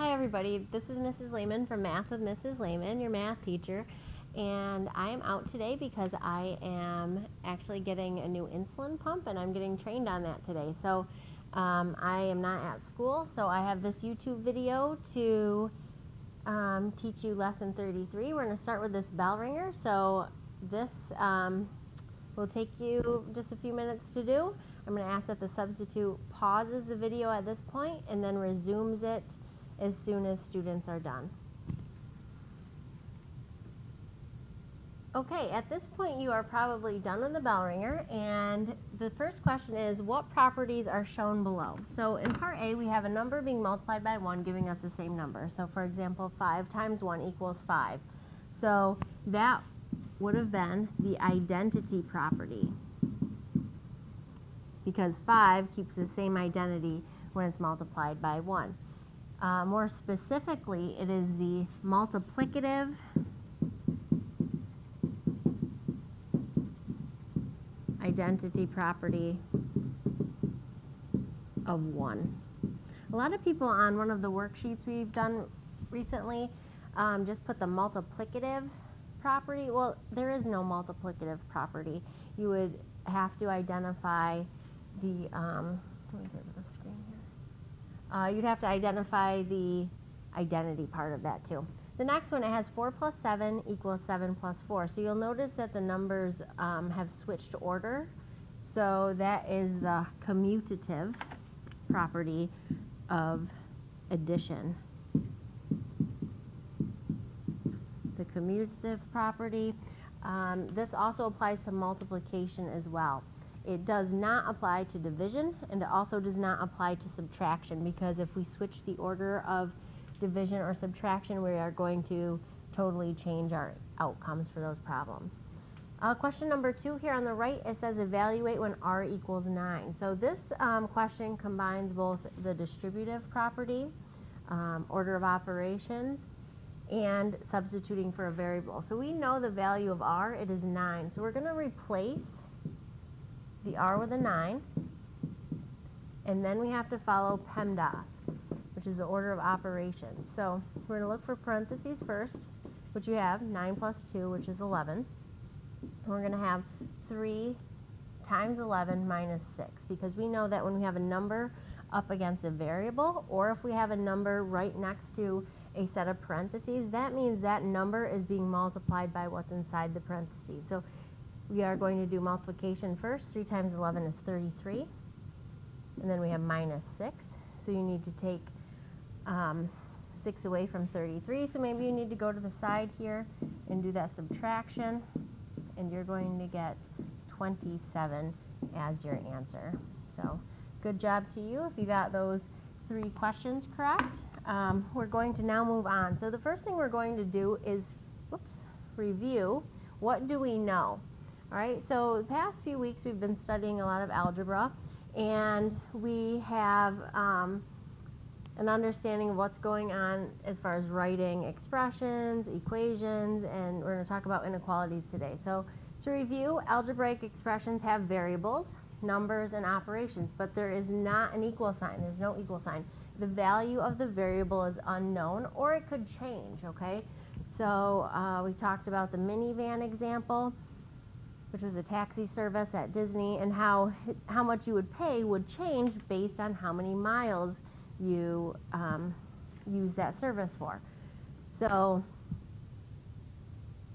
Hi everybody, this is Mrs. Lehman from Math with Mrs. Lehman, your math teacher, and I am out today because I am actually getting a new insulin pump and I'm getting trained on that today. So I am not at school, so I have this YouTube video to teach you lesson 33. We're going to start with this bell ringer, so this will take you just a few minutes to do. I'm going to ask that the substitute pauses the video at this point and then resumes it as soon as students are done. Okay, at this point you are probably done with the bell ringer, and the first question is, what properties are shown below? So in part A, we have a number being multiplied by 1 giving us the same number. So for example, 5 times 1 equals 5. So that would have been the identity property, because 5 keeps the same identity when it's multiplied by 1. More specifically, it is the multiplicative identity property of 1. A lot of people on one of the worksheets we've done recently just put the multiplicative property. Well, there is no multiplicative property. You would have to identify the, let me get to the screen here. You'd have to identify the identity part of that too. The next one, it has 4 plus 7 equals 7 plus 4. So you'll notice that the numbers have switched order. So that is the commutative property of addition. The commutative property. This also applies to multiplication as well. It does not apply to division, and it also does not apply to subtraction, because if we switch the order of division or subtraction, we are going to totally change our outcomes for those problems. Question number 2 here on the right, it says evaluate when r equals 9. So this question combines both the distributive property, order of operations, and substituting for a variable. So we know the value of r, it is 9. So we're going to replace the r with a 9, and then we have to follow PEMDAS, which is the order of operations. So we're going to look for parentheses first, which you have 9 plus 2, which is 11. And we're going to have 3 times 11 minus 6, because we know that when we have a number up against a variable, or if we have a number right next to a set of parentheses, that means that number is being multiplied by what's inside the parentheses. So we are going to do multiplication first. 3 times 11 is 33. And then we have minus 6. So you need to take 6 away from 33. So maybe you need to go to the side here and do that subtraction. And you're going to get 27 as your answer. So good job to you if you got those 3 questions correct. We're going to now move on. So the first thing we're going to do is, review what do we know. All right, so the past few weeks we've been studying a lot of algebra, and we have an understanding of what's going on as far as writing expressions, equations, and we're going to talk about inequalities today. So to review, algebraic expressions have variables, numbers, and operations, but there is not an equal sign. There's no equal sign. The value of the variable is unknown, or it could change, okay? So we talked about the minivan example, which was a taxi service at Disney, and how much you would pay would change based on how many miles you use that service for. So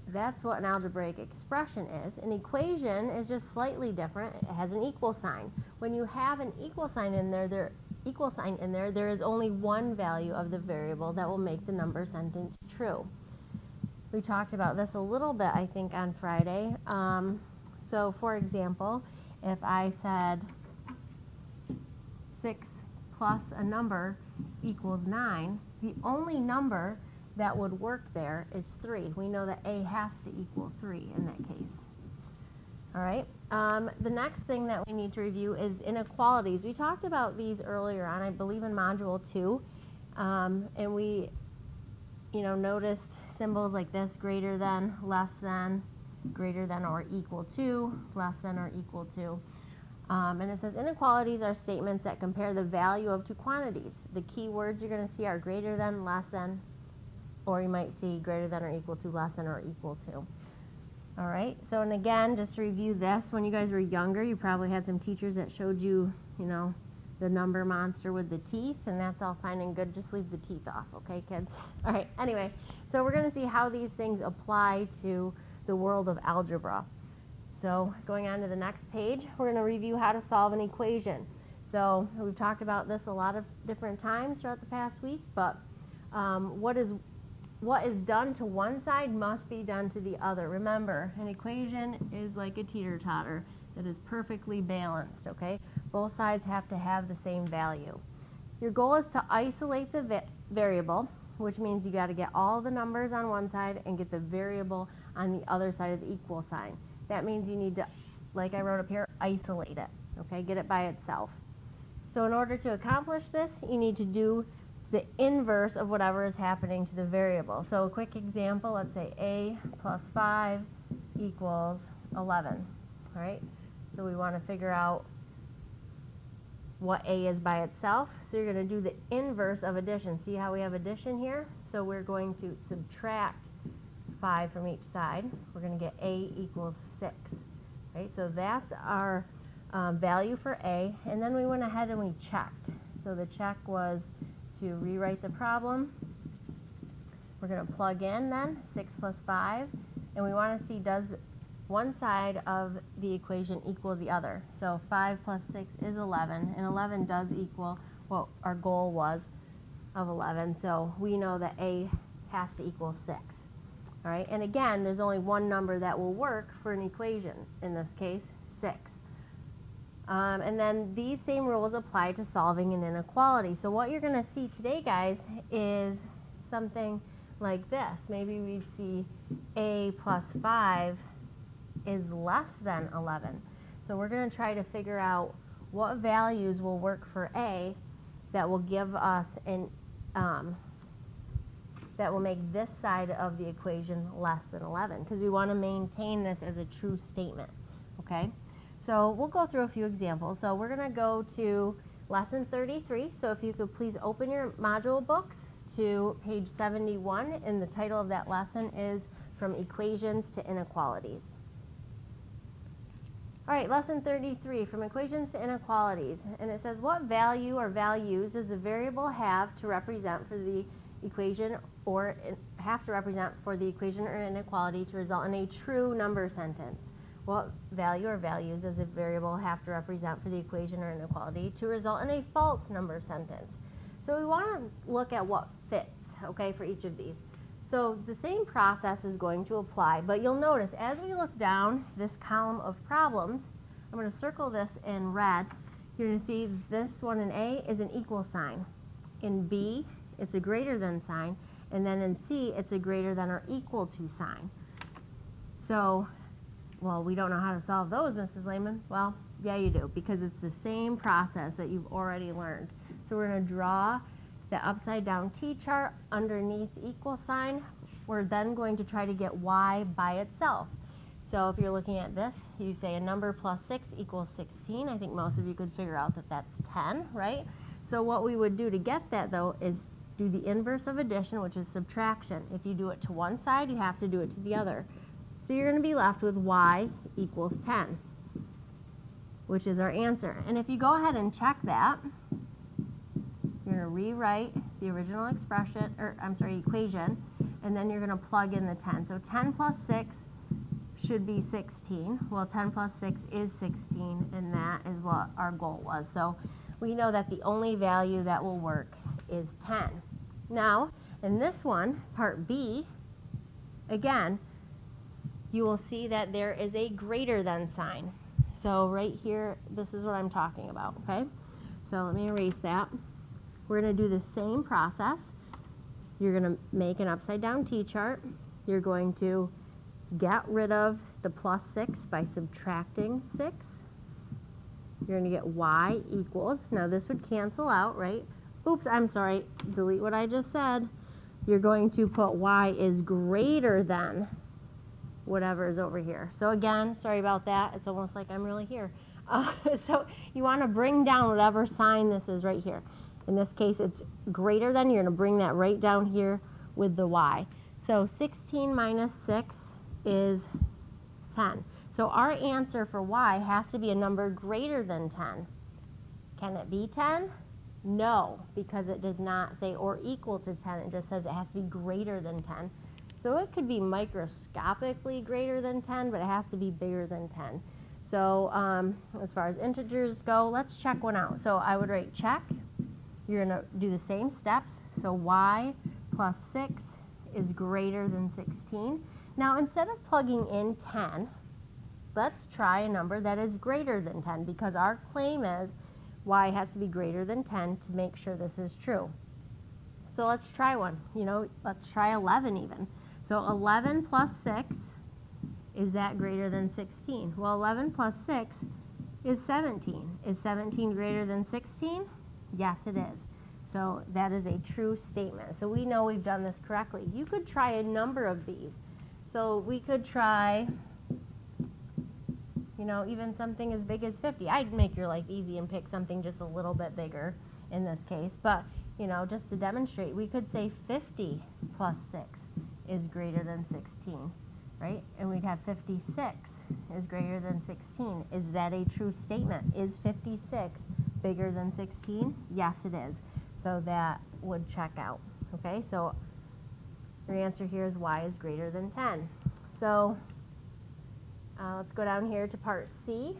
that's what an algebraic expression is. An equation is just slightly different. It has an equal sign. When you have an equal sign in there, there is only one value of the variable that will make the number sentence true. We talked about this a little bit, I think, on Friday. So for example, if I said 6 plus a number equals 9, the only number that would work there is 3. We know that A has to equal 3 in that case. All right. The next thing that we need to review is inequalities. We talked about these earlier on, I believe in Module 2, and we noticed symbols like this: greater than, less than, greater than or equal to, less than or equal to. And it says inequalities are statements that compare the value of two quantities. The key words you're going to see are greater than, less than, or you might see greater than or equal to, less than or equal to. All right, so and again, just to review this, when you guys were younger, you probably had some teachers that showed you, you know, the number monster with the teeth, and that's all fine and good. Just leave the teeth off, okay, kids? All right, anyway, so we're going to see how these things apply to the world of algebra. So going on to the next page, we're going to review how to solve an equation. So we've talked about this a lot of different times throughout the past week, but what is done to one side must be done to the other. Remember, an equation is like a teeter-totter that is perfectly balanced, okay? Both sides have to have the same value. Your goal is to isolate the variable, which means you got to get all the numbers on one side and get the variable on the other side of the equal sign. That means you need to, like I wrote up here, isolate it, okay? Get it by itself. So in order to accomplish this, you need to do the inverse of whatever is happening to the variable. So a quick example, let's say a plus 5 equals 11, all right? So we want to figure out what a is by itself. So you're going to do the inverse of addition. See how we have addition here? So we're going to subtract 5 from each side. We're going to get a equals 6. Right? So that's our value for a. And then we went ahead and we checked. So the check was to rewrite the problem. We're going to plug in then 6 plus 5. And we want to see, does one side of the equation equal the other? So 5 plus 6 is 11. And 11 does equal what our goal was of 11. So we know that a has to equal 6. All right, and again, there's only one number that will work for an equation, in this case, 6. And then these same rules apply to solving an inequality. So what you're going to see today, guys, is something like this. Maybe we'd see a plus 5 is less than 11. So we're going to try to figure out what values will work for a that will give us an that will make this side of the equation less than 11, because we want to maintain this as a true statement, okay? So we'll go through a few examples. So we're going to go to lesson 33. So if you could please open your module books to page 71, and the title of that lesson is From Equations to Inequalities. All right, lesson 33, From Equations to Inequalities. And it says, what value or values does a variable have to represent for the equation or inequality to result in a true number sentence? What value or values does a variable have to represent for the equation or inequality to result in a false number sentence? So we want to look at what fits, okay, for each of these. So the same process is going to apply, but you'll notice as we look down this column of problems, I'm going to circle this in red. You're going to see this one in A is an equal sign. In B, it's a greater than sign, and then in C, it's a greater than or equal to sign. So, well, we don't know how to solve those, Mrs. Lehman. Well, yeah, you do, because it's the same process that you've already learned. So we're going to draw the upside down t-chart underneath the equal sign. We're then going to try to get y by itself. So if you're looking at this, you say a number plus 6 equals 16. I think most of you could figure out that that's 10, right? So what we would do to get that, though, is do the inverse of addition, which is subtraction. If you do it to one side, you have to do it to the other. So you're going to be left with y equals 10, which is our answer. And if you go ahead and check that, you're going to rewrite the original expression, equation, and then you're going to plug in the 10. So 10 plus 6 should be 16. Well, 10 plus 6 is 16, and that is what our goal was. So we know that the only value that will work is 10. Now, in this one, part B, again, you will see that there is a greater than sign. So right here, this is what I'm talking about, okay? So let me erase that. We're going to do the same process. You're going to make an upside down t-chart. You're going to get rid of the plus 6 by subtracting 6. You're going to get y equals, now this would cancel out, right? Oops, I'm sorry, delete what I just said. You're going to put y is greater than whatever is over here. So again, sorry about that. It's almost like I'm really here. So you want to bring down whatever sign this is right here. In this case, it's greater than. You're going to bring that right down here with the y. So 16 minus 6 is 10. So our answer for y has to be a number greater than 10. Can it be 10? No, because it does not say or equal to 10. It just says it has to be greater than 10. So it could be microscopically greater than 10, but it has to be bigger than 10. So as far as integers go, let's check one out. So I would write check. You're going to do the same steps. So y plus 6 is greater than 16. Now instead of plugging in 10, let's try a number that is greater than 10, because our claim is y has to be greater than 10 to make sure this is true. So let's try one. Let's try 11 even. So 11 plus 6, is that greater than 16? Well, 11 plus 6 is 17. Is 17 greater than 16? Yes, it is. So that is a true statement. So we know we've done this correctly. You could try a number of these. So we could try, even something as big as 50. I'd make your life easy and pick something just a little bit bigger in this case. But, just to demonstrate, we could say 50 plus 6 is greater than 16, right? And we'd have 56 is greater than 16. Is that a true statement? Is 56 bigger than 16? Yes, it is. So that would check out, okay? So your answer here is y is greater than 10. So let's go down here to part C,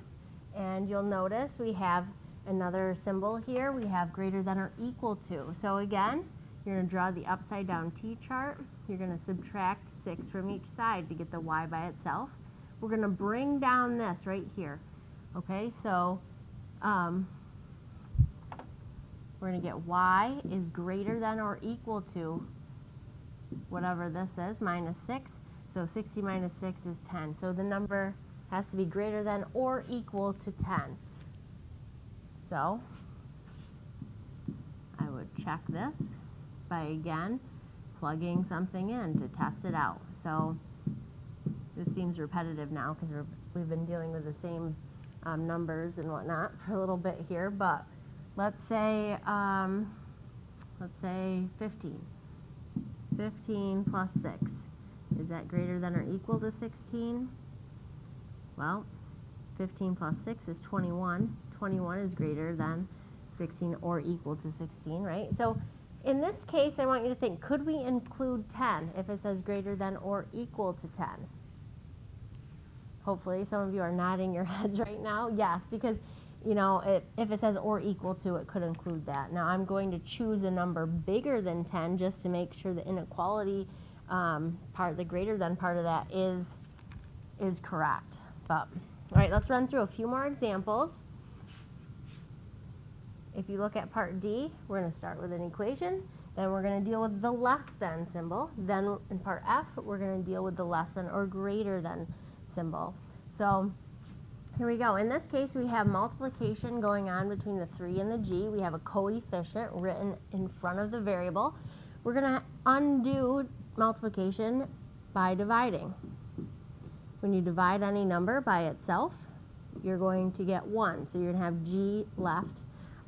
and you'll notice we have another symbol here. We have greater than or equal to. So again, you're going to draw the upside down T-chart. You're going to subtract 6 from each side to get the y by itself. We're going to bring down this right here. Okay, so we're going to get y is greater than or equal to whatever this is, minus 6. So 60 minus 6 is 10. So the number has to be greater than or equal to 10. So I would check this by, again, plugging something in to test it out. So this seems repetitive now because we've been dealing with the same numbers and whatnot for a little bit here. But let's say 15. 15 plus 6. Is that greater than or equal to 16? Well, 15 plus 6 is 21. 21 is greater than 16 or equal to 16, right? So in this case, I want you to think, could we include 10 if it says greater than or equal to 10? Hopefully some of you are nodding your heads right now. Yes, because if it says or equal to, it could include that. Now I'm going to choose a number bigger than 10 just to make sure the inequality part, the greater than part of that is correct. But, all right, let's run through a few more examples. If you look at part D, we're going to start with an equation. Then we're going to deal with the less than symbol. Then in part F, we're going to deal with the less than or greater than symbol. So here we go. In this case, we have multiplication going on between the 3 and the g. We have a coefficient written in front of the variable. We're going to undo multiplication by dividing. When you divide any number by itself, you're going to get 1. So you're going to have g left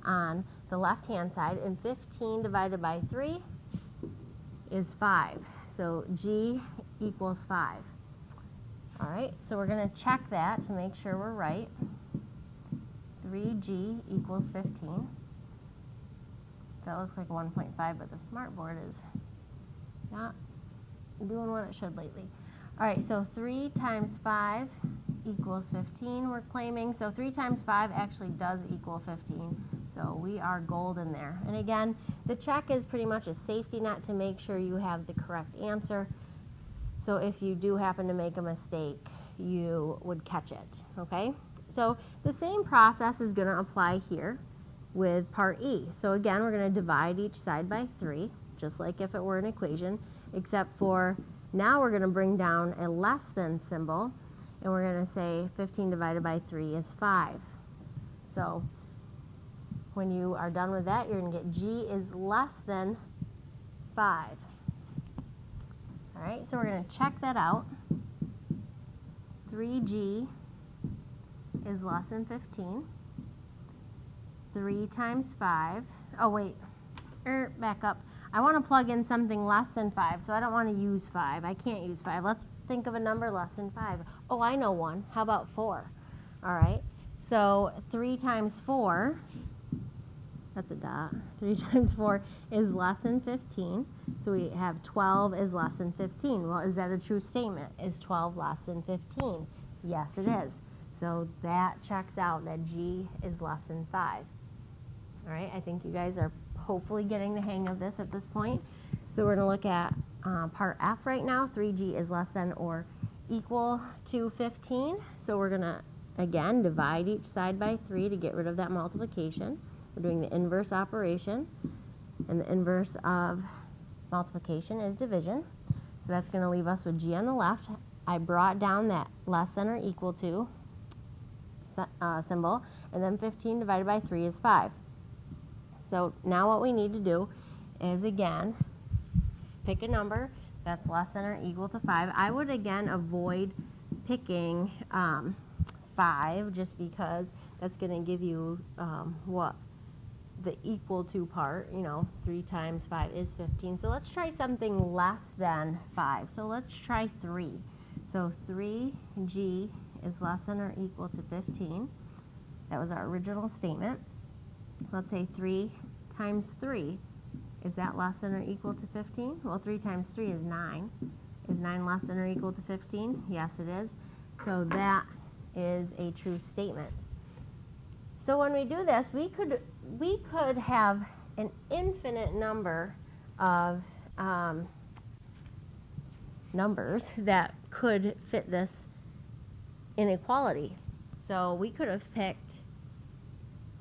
on the left-hand side, and 15 divided by 3 is 5. So g equals 5. All right, so we're going to check that to make sure we're right. 3g equals 15. That looks like 1.5, but the smartboard is not doing what it should lately. All right, so 3 times 5 equals 15, we're claiming. So 3 times 5 actually does equal 15. So we are golden there. And again, the check is pretty much a safety net to make sure you have the correct answer. So if you do happen to make a mistake, you would catch it, okay? So the same process is going to apply here with part E. So again, we're going to divide each side by 3, just like if it were an equation, except for now we're going to bring down a less than symbol, and we're going to say 15 divided by 3 is 5. So when you are done with that, you're going to get g is less than 5. All right, so we're going to check that out. 3g is less than 15. 3 times 5, oh wait, back up. I want to plug in something less than 5, so I don't want to use 5. I can't use 5. Let's think of a number less than 5. Oh, I know one. How about 4? All right, so 3 times 4, that's a dot. 3 times 4 is less than 15. So we have 12 is less than 15. Well, is that a true statement? Is 12 less than 15? Yes, it is. So that checks out that G is less than 5. All right, I think you guys are hopefully getting the hang of this at this point. So we're going to look at part F right now. 3G is less than or equal to 15. So we're going to, again, divide each side by 3 to get rid of that multiplication. We're doing the inverse operation, and the inverse of multiplication is division. So that's going to leave us with G on the left. I brought down that less than or equal to symbol, and then 15 divided by 3 is 5. So now what we need to do is, again, pick a number that's less than or equal to 5. I would, again, avoid picking 5 just because that's going to give you what the equal to part, 3 times 5 is 15. So let's try something less than 5. So let's try 3. So 3G is less than or equal to 15. That was our original statement. Let's say 3 times 3. Is that less than or equal to 15? Well, 3 times 3 is 9. Is 9 less than or equal to 15? Yes, it is. So that is a true statement. So when we do this, we could have an infinite number of numbers that could fit this inequality. So we could have picked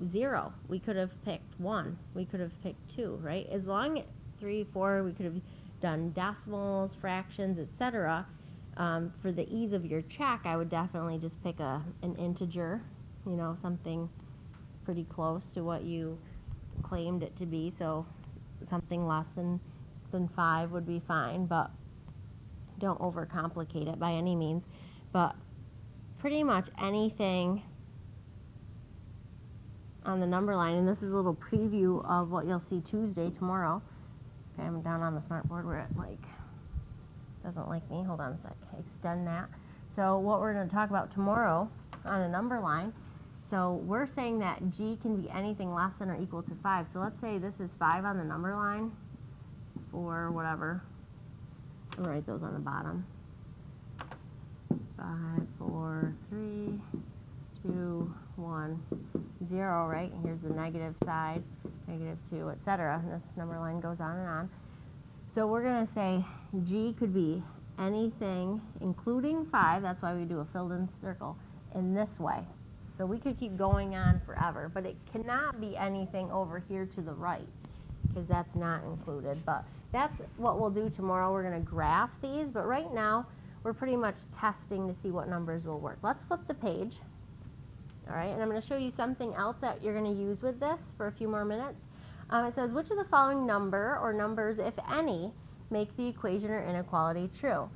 0. We could have picked 1. We could have picked 2, right? As long as 3, 4, we could have done decimals, fractions, etc. For the ease of your check, I would definitely just pick an integer, something pretty close to what you claimed it to be. So something less than 5 would be fine, but don't overcomplicate it by any means. But pretty much anything on the number line, and this is a little preview of what you'll see tomorrow. Okay, I'm down on the smartboard where it doesn't like me. Hold on a sec. Extend that. So what we're going to talk about tomorrow on a number line. So we're saying that G can be anything less than or equal to 5. So let's say this is 5 on the number line. It's 4, whatever. I'll write those on the bottom. 5, 4, 3, 2, 1, 0, right? And here's the negative side, -2, etc. And this number line goes on and on. So we're going to say G could be anything, including 5, that's why we do a filled-in circle, in this way. So we could keep going on forever, but it cannot be anything over here to the right, because that's not included. But that's what we'll do tomorrow. We're going to graph these, but right now we're pretty much testing to see what numbers will work. Let's flip the page. All right, and I'm going to show you something else that you're going to use with this for a few more minutes. It says, which of the following number or numbers, if any, make the equation or inequality true?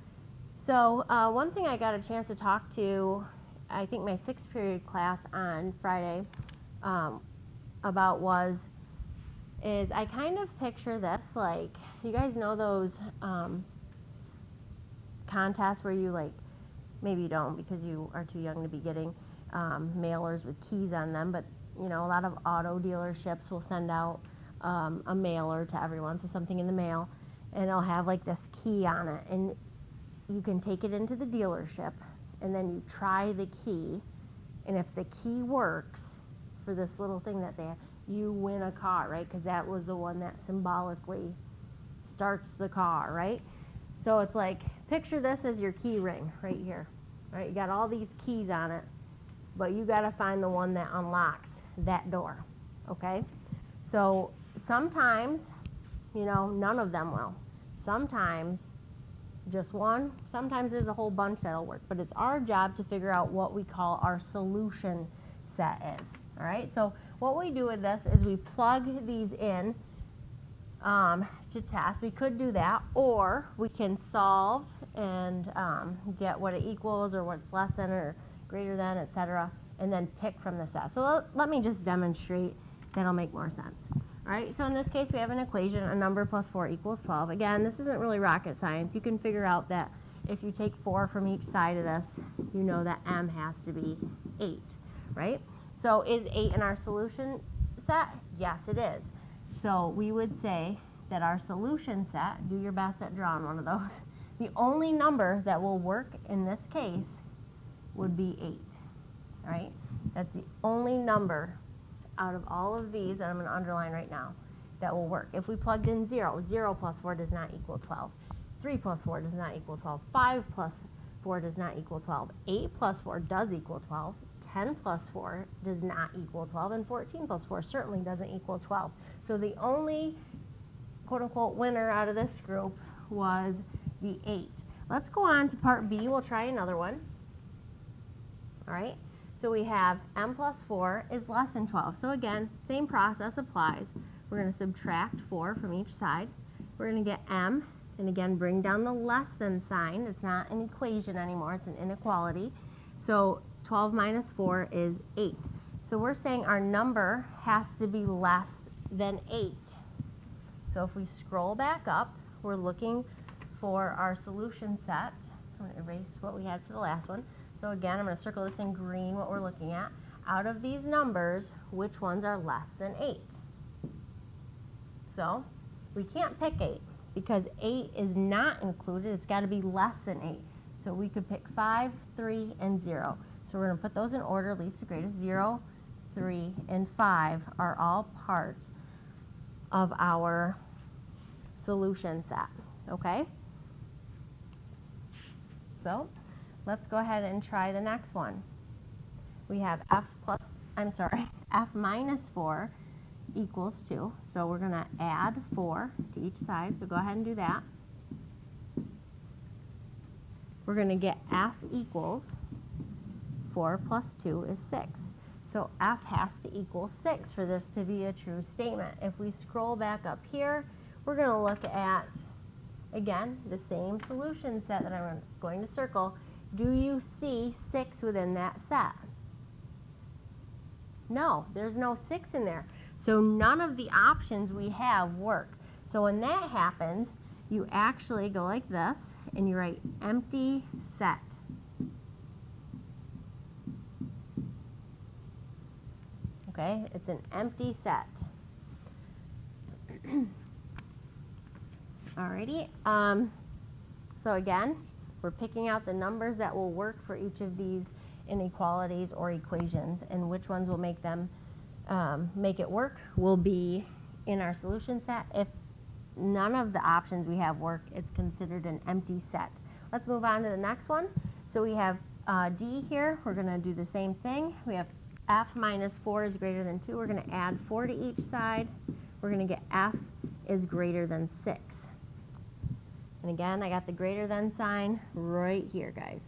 So one thing I got a chance to talk to, I think my 6th period class on Friday about is I kind of picture this like, you guys know those contests where you maybe you don't because you are too young to be getting mailers with keys on them, but a lot of auto dealerships will send out a mailer to everyone, so something in the mail, and it'll have this key on it, and you can take it into the dealership, and then you try the key, and if the key works for this little thing that they have, you win a car, right? Because that was the one that symbolically starts the car, right? So it's like, picture this as your key ring right here, right? You got all these keys on it, but you got to find the one that unlocks that door, okay? So sometimes, none of them will. Sometimes just one. Sometimes there's a whole bunch that'll work, but it's our job to figure out what we call our solution set is, all right? So what we do with this is we plug these in to test. We could do that, or we can solve and get what it equals or what it's less than or greater than, etc., and then pick from the set. So let me just demonstrate. That'll make more sense. All right, so in this case, we have an equation, a number plus 4 equals 12. Again, this isn't really rocket science. You can figure out that if you take 4 from each side of this, you know that m has to be 8, right? So is 8 in our solution set? Yes, it is. So we would say that our solution set, do your best at drawing one of those, the only number that will work in this case would be 8, all right? That's the only number out of all of these that I'm going to underline right now that will work. If we plugged in 0, 0 plus 4 does not equal 12. 3 plus 4 does not equal 12. 5 plus 4 does not equal 12. 8 plus 4 does equal 12. 10 plus 4 does not equal 12. And 14 plus 4 certainly doesn't equal 12. So the only quote-unquote winner out of this group was the 8. Let's go on to part B. We'll try another one. All right. So we have m plus 4 is less than 12. So again, same process applies. We're going to subtract 4 from each side. We're going to get m, and again, bring down the less than sign. It's not an equation anymore. It's an inequality. So 12 minus 4 is 8. So we're saying our number has to be less than 8. So if we scroll back up, we're looking for our solution set. I'm going to erase what we had for the last one. So again, I'm going to circle this in green, what we're looking at. Out of these numbers, which ones are less than 8? So we can't pick 8 because 8 is not included. It's got to be less than 8. So we could pick 5, 3, and 0. So we're going to put those in order, least to greatest. 0, 3, and 5 are all part of our solution set, okay? So let's go ahead and try the next one. We have f minus 4 equals 2. So we're going to add 4 to each side. So go ahead and do that. We're going to get f equals 4 plus 2 is 6. So f has to equal 6 for this to be a true statement. If we scroll back up here, we're going to look at, again, the same solution set that I'm going to circle. Do you see 6 within that set? No, there's no 6 in there. So none of the options we have work. So when that happens, you actually go like this, and you write empty set. Okay, it's an empty set. Alrighty, so again, we're picking out the numbers that will work for each of these inequalities or equations, and which ones will make them make it work will be in our solution set. If none of the options we have work, it's considered an empty set. Let's move on to the next one. So we have D here. We're going to do the same thing. We have f minus 4 is greater than 2. We're going to add 4 to each side. We're going to get f is greater than 6. And again, I got the greater than sign right here, guys.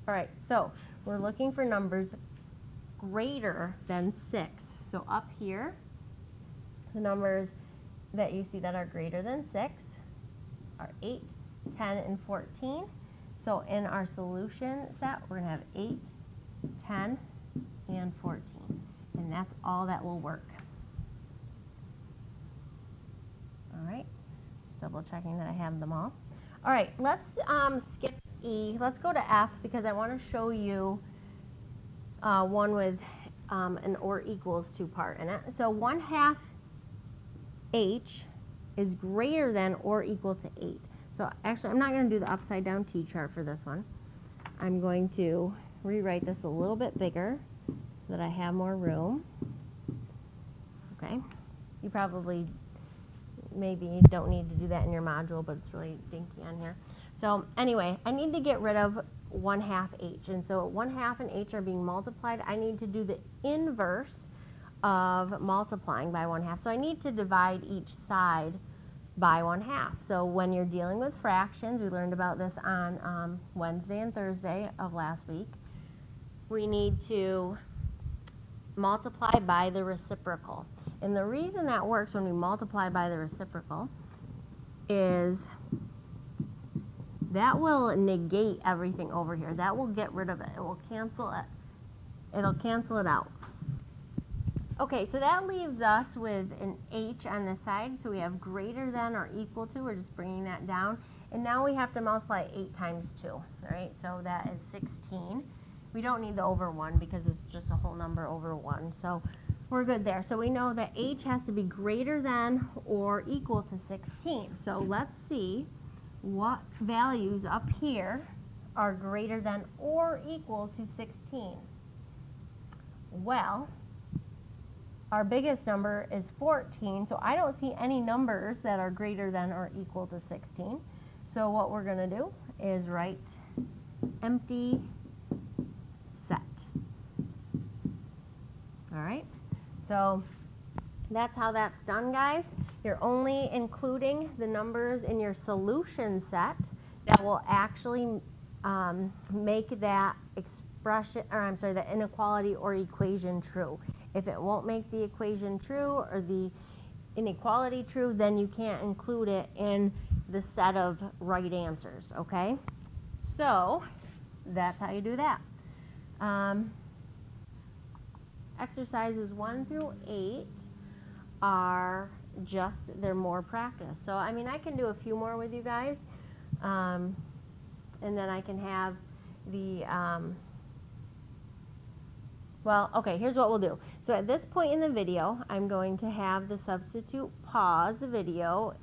All right, so we're looking for numbers greater than 6. So up here, the numbers that you see that are greater than 6 are 8, 10, and 14. So in our solution set, we're going to have 8, 10, and 14. And that's all that will work. All right, just double checking that I have them all. All right, let's skip E. Let's go to F because I want to show you one with an or equals to part in it. So 1/2 H is greater than or equal to 8. So actually, I'm not going to do the upside down T chart for this one. I'm going to rewrite this a little bit bigger so that I have more room. Okay, you probably maybe don't need to do that in your module, but it's really dinky on here. So anyway, I need to get rid of 1/2 H. And so 1/2 and H are being multiplied. I need to do the inverse of multiplying by 1/2. So I need to divide each side by 1/2. So when you're dealing with fractions, we learned about this on Wednesday and Thursday of last week, we need to multiply by the reciprocal. And the reason that works when we multiply by the reciprocal is that will negate everything over here. That will get rid of it. It will cancel it. It'll cancel it out. Okay, so that leaves us with an h on this side. So we have greater than or equal to. We're just bringing that down. And now we have to multiply 8 times 2. All right, so that is 16. We don't need the over 1 because it's just a whole number over 1. So we're good there. So we know that h has to be greater than or equal to 16. So let's see what values up here are greater than or equal to 16. Well, our biggest number is 14, so I don't see any numbers that are greater than or equal to 16. So what we're going to do is write empty set. All right, so that's how that's done, guys. You're only including the numbers in your solution set that will actually make that expression, or I'm sorry, the inequality or equation true. If it won't make the equation true or the inequality true, then you can't include it in the set of right answers, okay? So that's how you do that. Exercises 1 through 8 are just, they're more practice. So, I mean, I can do a few more with you guys, and then I can have the, well, okay, here's what we'll do. So at this point in the video, I'm going to have the substitute pause the video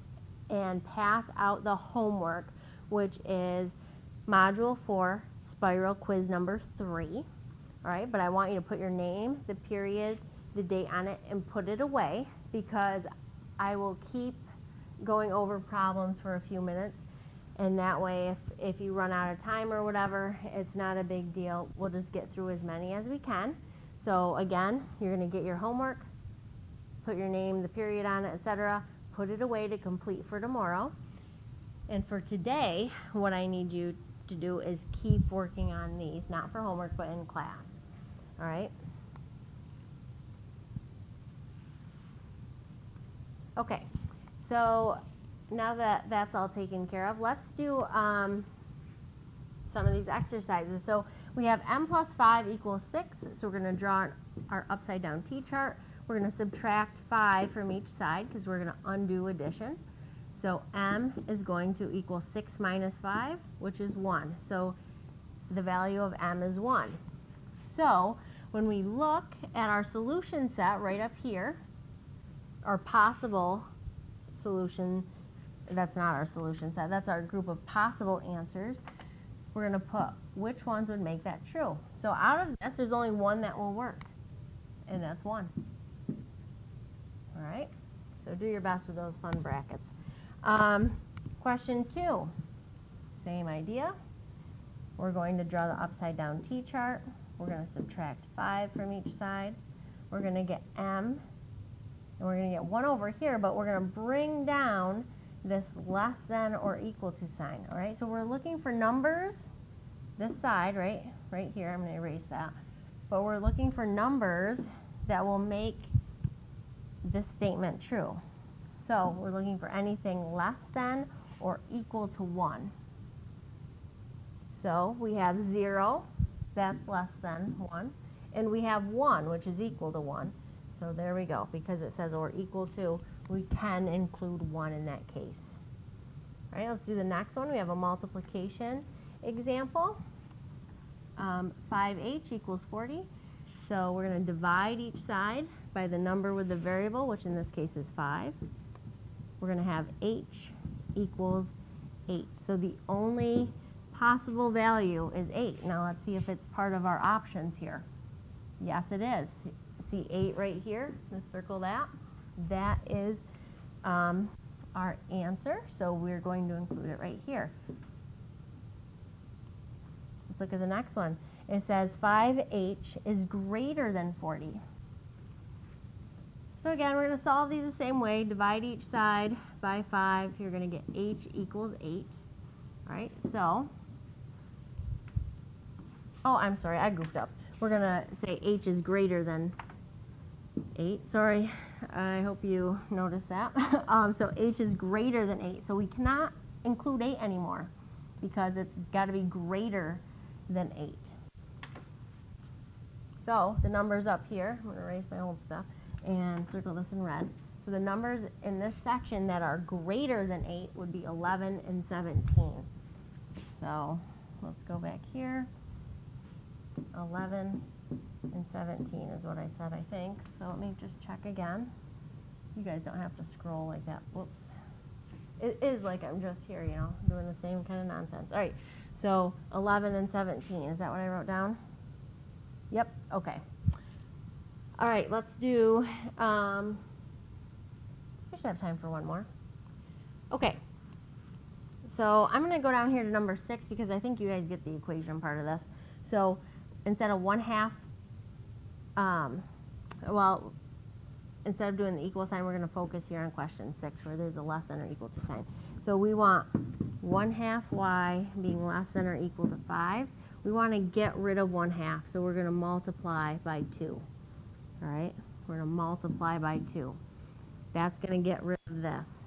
and pass out the homework, which is Module 4, Spiral Quiz number 3. All right, but I want you to put your name, the period, the date on it, and put it away, because I will keep going over problems for a few minutes, and that way if you run out of time or whatever, it's not a big deal. We'll just get through as many as we can. So again, you're going to get your homework, put your name, the period on it, etc., put it away to complete for tomorrow. And for today, what I need you to do is keep working on these, not for homework, but in class. All right? Okay, so now that that's all taken care of, let's do some of these exercises. So we have m plus 5 equals 6, so we're going to draw our upside down t-chart. We're going to subtract 5 from each side because we're going to undo addition. So m is going to equal 6 minus 5, which is 1. So the value of m is 1. So when we look at our solution set right up here, our possible solution, that's not our solution set, that's our group of possible answers, we're going to put which ones would make that true. So out of this, there's only one that will work, and that's 1. All right, so do your best with those fun brackets. Question 2, same idea. We're going to draw the upside down t-chart. We're going to subtract 5 from each side. We're going to get m, and we're going to get 1 over here, but we're going to bring down this less than or equal to sign. All right, so we're looking for numbers this side, right here. I'm going to erase that. But we're looking for numbers that will make this statement true. So we're looking for anything less than or equal to 1. So we have 0, that's less than 1. And we have 1, which is equal to 1. So there we go. Because it says or equal to, we can include 1 in that case. All right, let's do the next one. We have a multiplication example. 5h equals 40. So we're going to divide each side by the number with the variable, which in this case is 5. We're going to have h equals 8. So the only possible value is 8. Now let's see if it's part of our options here. Yes, it is. See 8 right here? Let's circle that. That is our answer, so we're going to include it right here. Let's look at the next one. It says 5h is greater than 40. So again, we're going to solve these the same way. Divide each side by 5. You're going to get h equals 8. All right, so, oh, I'm sorry, I goofed up. We're going to say h is greater than 8. Sorry, I hope you noticed that. So h is greater than 8. So we cannot include 8 anymore because it's got to be greater than 8. So the numbers up here, I'm going to erase my old stuff and circle this in red. So the numbers in this section that are greater than 8 would be 11 and 17. So let's go back here. 11 and 17 is what I said, I think. So let me just check again. You guys don't have to scroll like that. Whoops. It is like I'm just here, you know, doing the same kind of nonsense. All right, so 11 and 17. Is that what I wrote down? Yep, okay. All right, let's do, I should have time for one more. Okay, so I'm going to go down here to number 6 because I think you guys get the equation part of this. So instead of 1/2, well, instead of doing the equal sign, we're going to focus here on question 6 where there's a less than or equal to sign. So we want 1/2 y being less than or equal to 5. We want to get rid of 1/2, so we're going to multiply by 2. All right, we're going to multiply by 2. That's going to get rid of this,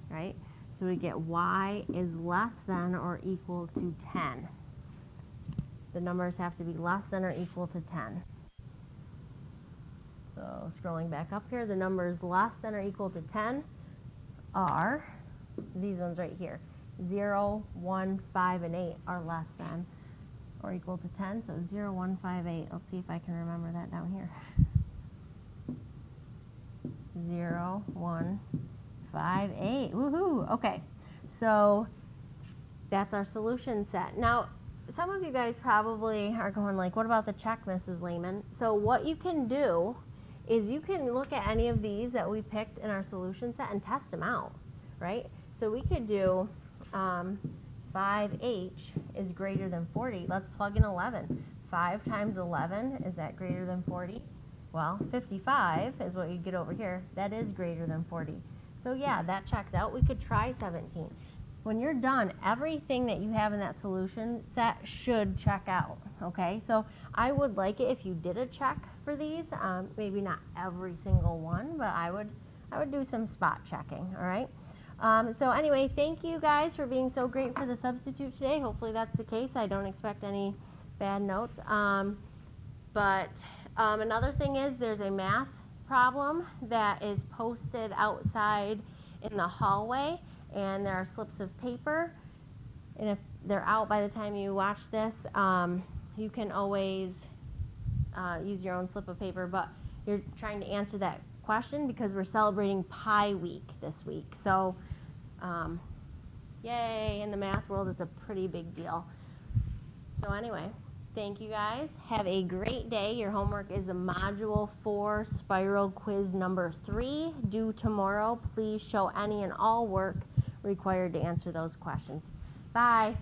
right? So we get y is less than or equal to 10. The numbers have to be less than or equal to 10. So scrolling back up here, the numbers less than or equal to 10 are these ones right here. 0, 1, 5, and 8 are less than or equal to 10. So 0, 1, 5, 8. Let's see if I can remember that down here. 0, 1, 5, 8. Woohoo! Okay, so that's our solution set. Now, some of you guys probably are going like, what about the check, Mrs. Lehman? So what you can do is you can look at any of these that we picked in our solution set and test them out, right? So we could do 5h is greater than 40. Let's plug in 11. 5 times 11, is that greater than 40? Well, 55 is what you get over here. That is greater than 40. So yeah, that checks out. We could try 17. When you're done, everything that you have in that solution set should check out, okay? So I would like it if you did a check for these. Maybe not every single one, but I would do some spot checking, all right? So anyway, thank you guys for being so great for the substitute today. Hopefully that's the case. I don't expect any bad notes. Another thing is there's a math problem that is posted outside in the hallway, and there are slips of paper, and if they're out by the time you watch this, you can always use your own slip of paper, but you're trying to answer that question because we're celebrating Pi Week this week. So yay, in the math world it's a pretty big deal. So anyway, thank you guys. Have a great day. Your homework is a Module 4 Spiral Quiz number 3 due tomorrow. Please show any and all work required to answer those questions. Bye.